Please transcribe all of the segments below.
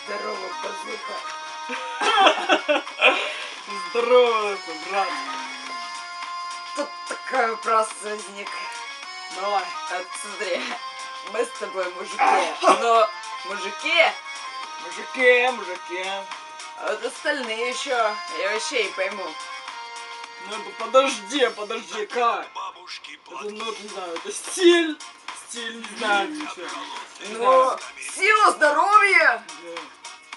Здорово, базука. Здорово, брат. Тут такой вопрос возник. Давай. Вот смотри, мы с тобой мужики, но мужики, Мужики. а вот остальные еще, я вообще не пойму. Ну это подожди, Кай. Это, ну, не знаю, это стиль, не знаю, ничего. Ну, сила, здоровье!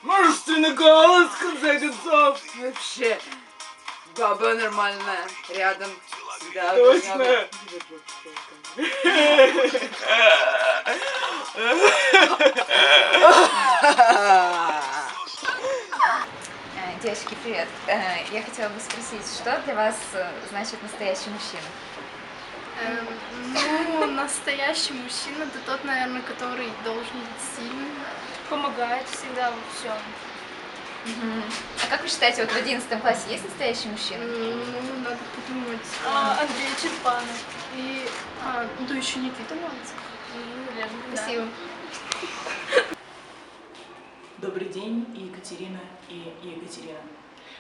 Мужественный голос, в конце концов. Вообще, баба нормальная, рядом всегда. Точно. Девочки, привет. Я хотела бы спросить, что для вас значит настоящий мужчина? Ну, настоящий мужчина — это тот, наверное, который должен быть сильным, помогает всегда во всем. А как вы считаете, вот в 11 классе есть настоящий мужчина? Ну, надо подумать. Андрей Черпанов и, да еще Никита Мальцев. Наверное, Спасибо. Добрый день, Екатерина и Екатерина.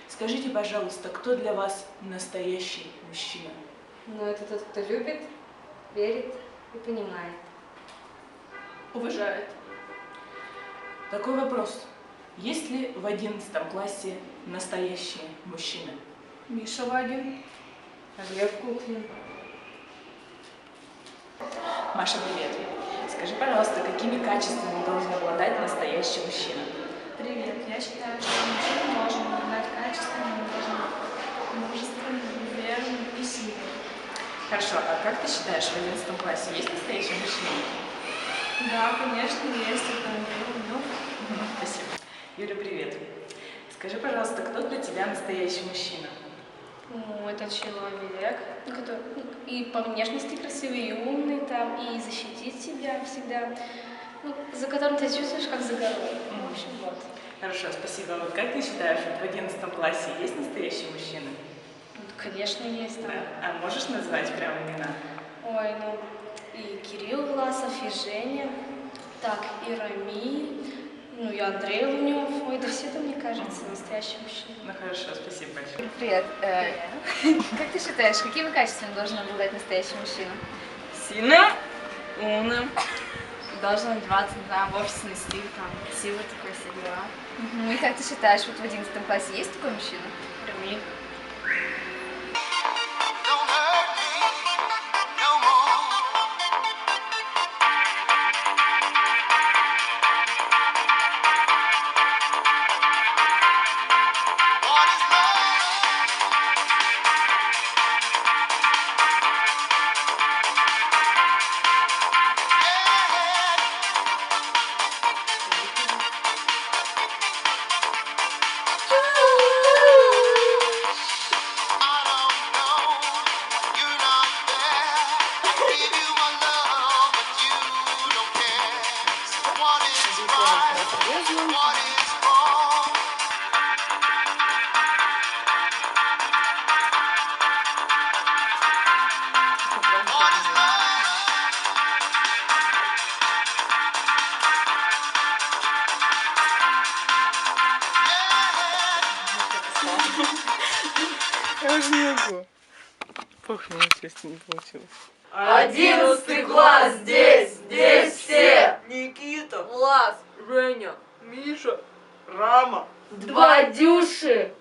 Скажите, пожалуйста, кто для вас настоящий мужчина? Ну, это тот, кто любит, верит и понимает. Уважает. Такой вопрос. Есть ли в 11 классе настоящие мужчины? Миша Вагин. Глеб Куклин. Маша, привет. Скажи, пожалуйста, какими качествами должен обладать настоящий мужчина? Привет. Я считаю, что мужчина должен обладать качествами, он должен быть мужественным, верным и сильным. Хорошо, а как ты считаешь, в 11 классе есть настоящий мужчина? Да, конечно, есть это ну. Спасибо. Юля, привет. Скажи, пожалуйста, кто для тебя настоящий мужчина? Ну, это человек, который и по внешности красивый, и умный, там, и защитит тебя всегда, ну, за которым ты чувствуешь как за горой. В общем, вот. Хорошо, спасибо. Вот как ты считаешь, вот в 11 классе есть настоящие мужчины? Ну, конечно, есть там. Да. А можешь назвать прям имена? Ой, ну, и Кирилл Власов, и Женя, так, и Рамиль, ну, и Андрей Лунев. Ой, да все это, мне кажется, настоящие мужчины. Ну хорошо, спасибо большое. Привет. Как ты считаешь, какими качествами должен обладать настоящий мужчина? Сильным, умным, должен одеваться, в офисный стиль, там, красивый такой, все дела. И как ты считаешь, вот в 11 классе есть такой мужчина? Рамиль. Я же не могу. Похнуть, если не получилось. 11 класс здесь все. Никита, Влас, Женя, Миша, Рама. два Дюши.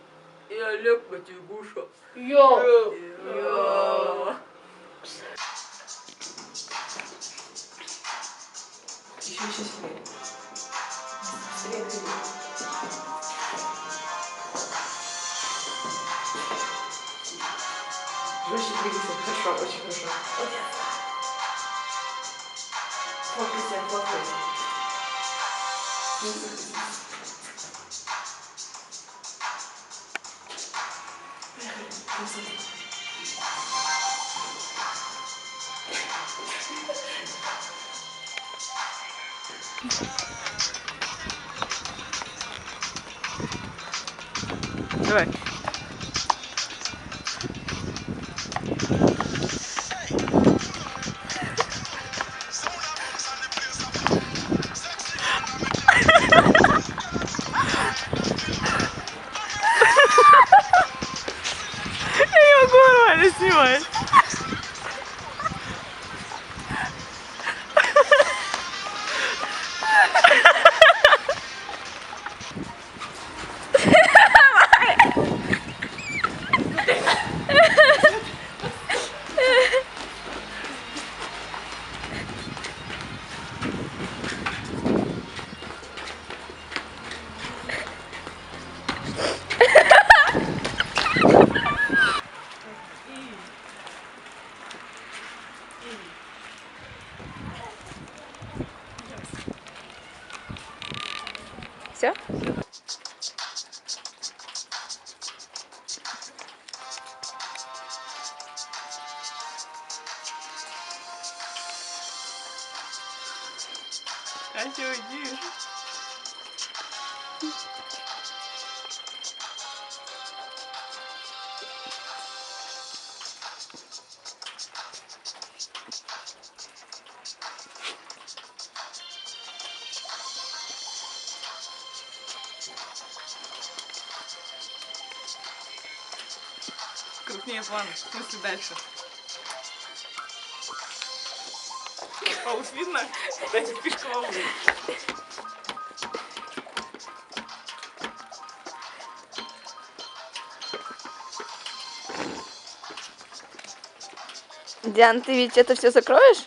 И Олег Матюгуша. Йо. Еще счастливее. Быстрее двигай. Жестче двигайся. Хорошо, очень хорошо. Фоткайся, фоткайся. Давай. Все? Катя, уйди. Крупнее план. В смысле дальше? Пауз видно? Дайте фишку волны. Диан, ты ведь это все закроешь?